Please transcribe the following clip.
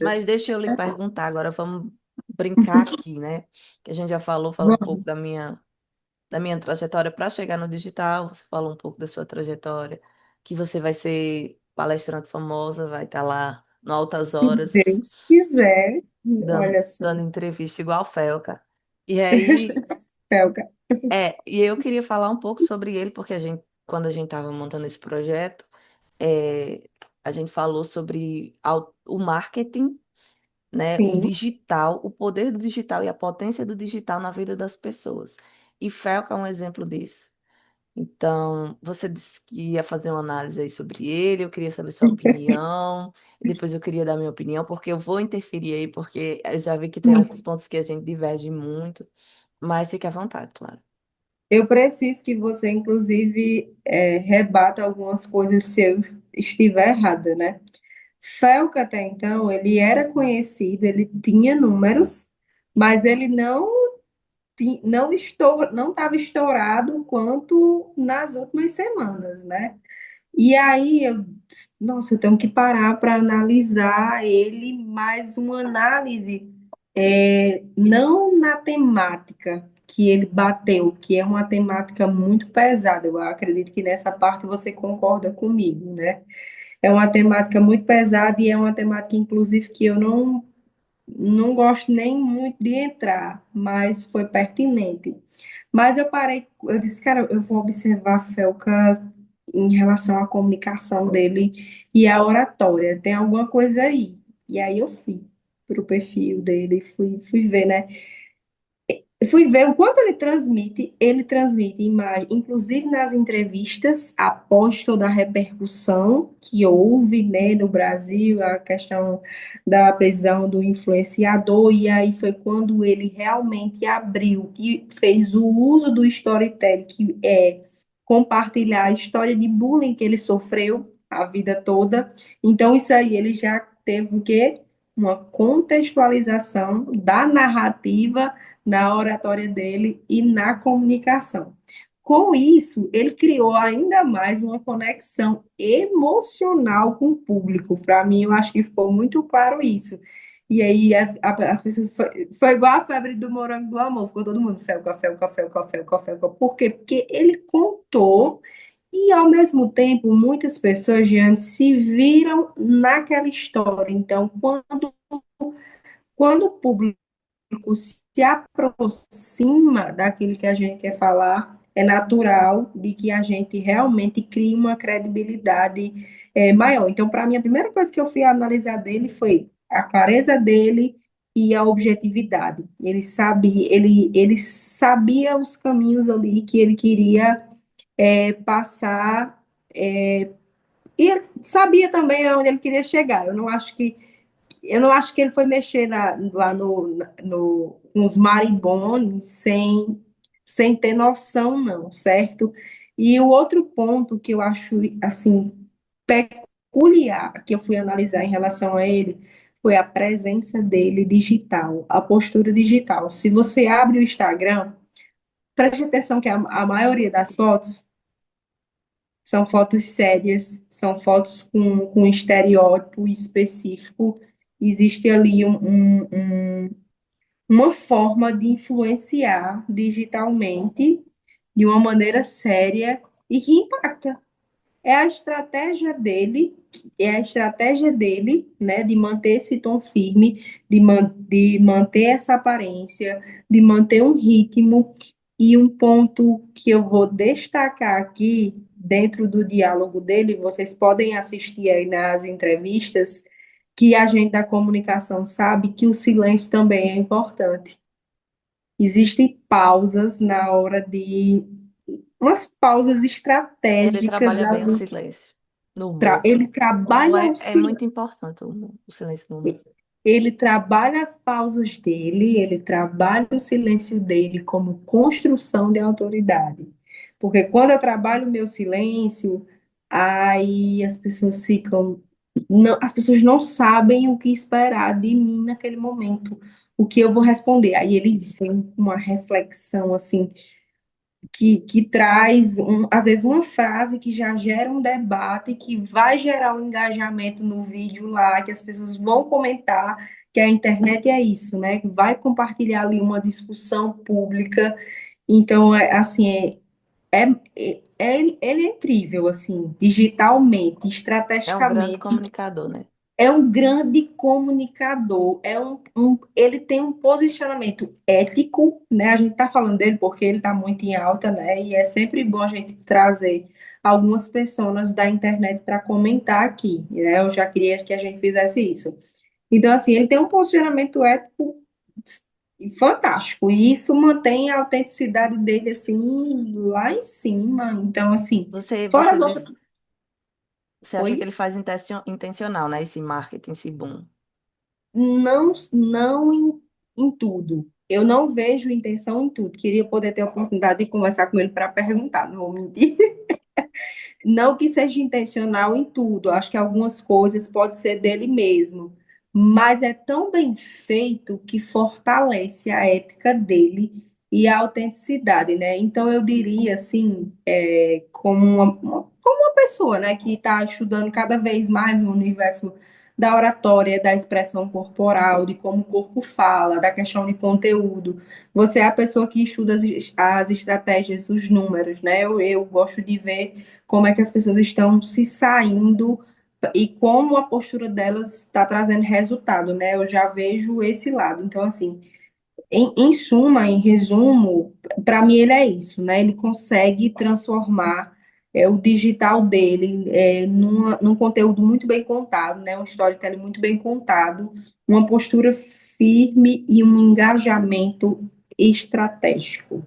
Mas deixa eu lhe perguntar agora, vamos brincar aqui, né? Que a gente já falou um pouco Vamos. da minha trajetória para chegar no digital, você falou um pouco da sua trajetória, que você vai ser palestrante famosa, vai estar lá no Altas Se Horas, Deus quiser, dando, olha só, dando entrevista igual a Felca. E aí, Felga. e eu queria falar um pouco sobre ele, porque quando a gente estava montando esse projeto, a gente falou sobre o marketing, né, o Sim, digital, o poder do digital e a potência do digital na vida das pessoas. E Felca é um exemplo disso. Então, você disse que ia fazer uma análise aí sobre ele, eu queria saber sua opinião, e depois eu queria dar minha opinião, porque eu vou interferir aí, porque eu já vi que tem alguns pontos que a gente diverge muito, mas fique à vontade, claro. eu preciso que você, inclusive, rebata algumas coisas se eu estiver errada, né? Felca, até então, ele era conhecido, ele tinha números, mas ele não estava estourado quanto nas últimas semanas, né? E aí, nossa, eu tenho que parar para analisar ele, mais uma análise, não na temática que ele bateu, que é uma temática muito pesada. Eu acredito que nessa parte você concorda comigo, né? É uma temática muito pesada e é uma temática, inclusive, que eu não gosto nem muito de entrar, mas foi pertinente. Mas eu parei, eu disse, cara, eu vou observar a Felca em relação à comunicação dele e à oratória. Tem alguma coisa aí. E aí eu fui para o perfil dele, fui ver, né? Fui ver o quanto ele transmite imagem, inclusive nas entrevistas, após toda a repercussão que houve, né, no Brasil, a questão da prisão do influenciador, e aí foi quando ele realmente abriu e fez o uso do storytelling, que é compartilhar a história de bullying que ele sofreu a vida toda. Então, isso aí ele já teve o quê? Uma contextualização da narrativa na oratória dele e na comunicação. Com isso, ele criou ainda mais uma conexão emocional com o público. Para mim, eu acho que ficou muito claro isso. E aí as pessoas foi igual a febre do morango do amor, ficou todo mundo fel, café, café, café, café. Por quê? Porque ele contou e ao mesmo tempo muitas pessoas diante se viram naquela história. Então, quando o público se aproxima daquilo que a gente quer falar, é natural de que a gente realmente crie uma credibilidade maior. Então, para mim, a primeira coisa que eu fui analisar dele foi a clareza dele e a objetividade. Ele sabia os caminhos ali que ele queria passar, e ele sabia também aonde ele queria chegar. Eu não acho que ele foi mexer lá com os marimbondos sem ter noção, não, certo? E o outro ponto que eu acho, assim, peculiar, que eu fui analisar em relação a ele, foi a presença dele digital, a postura digital. Se você abre o Instagram, preste atenção que a maioria das fotos são fotos sérias, são fotos com estereótipo específico. Existe ali uma forma de influenciar digitalmente de uma maneira séria e que impacta. É a estratégia dele, né, de manter esse tom firme, de manter essa aparência, de manter um ritmo. E um ponto que eu vou destacar aqui, dentro do diálogo dele, vocês podem assistir aí nas entrevistas, que a gente da comunicação sabe que o silêncio também é importante. Existem pausas na hora de. Umas pausas Ele estratégicas trabalha bem o ali. silêncio no humor. Ele O humor trabalha é, é muito importante, o silêncio no humor. ele trabalha as pausas dele, ele trabalha o silêncio dele como construção de autoridade. Porque quando eu trabalho o meu silêncio, aí as pessoas não sabem o que esperar de mim naquele momento, o que eu vou responder. Aí ele vem com uma reflexão assim que traz, às vezes, uma frase que já gera um debate, que vai gerar um engajamento no vídeo lá, que as pessoas vão comentar, que a internet é isso, né? Vai compartilhar ali uma discussão pública. Então, é, ele é incrível, assim, digitalmente, É um grande estrategicamente. comunicador, né? É um grande comunicador, ele tem um posicionamento ético, né? A gente está falando dele porque ele está muito em alta, né? E é sempre bom a gente trazer algumas pessoas da internet para comentar aqui, né? Eu já queria que a gente fizesse isso. Então, assim, ele tem um posicionamento ético fantástico, e isso mantém a autenticidade dele, assim, lá em cima. Então, assim, Você, fora você as diz, outras. você acha que Oi? ele faz intencional, né? Esse marketing, esse boom. Não em tudo. Eu não vejo intenção em tudo. Queria poder ter a oportunidade de conversar com ele para perguntar, não vou mentir. Não que seja intencional em tudo, acho que algumas coisas pode ser dele mesmo, mas é tão bem feito que fortalece a ética dele e a autenticidade, né? Então eu diria assim, como uma pessoa, né, que está estudando cada vez mais o universo da oratória, da expressão corporal, de como o corpo fala, da questão de conteúdo. Você é a pessoa que estuda as estratégias, os números, né? Eu gosto de ver como é que as pessoas estão se saindo e como a postura delas está trazendo resultado, né? Eu já vejo esse lado. Então, assim, em suma, em resumo, para mim ele é isso, né? Ele consegue transformar o digital dele num conteúdo muito bem contado, né? Um storytelling muito bem contado, uma postura firme e um engajamento estratégico.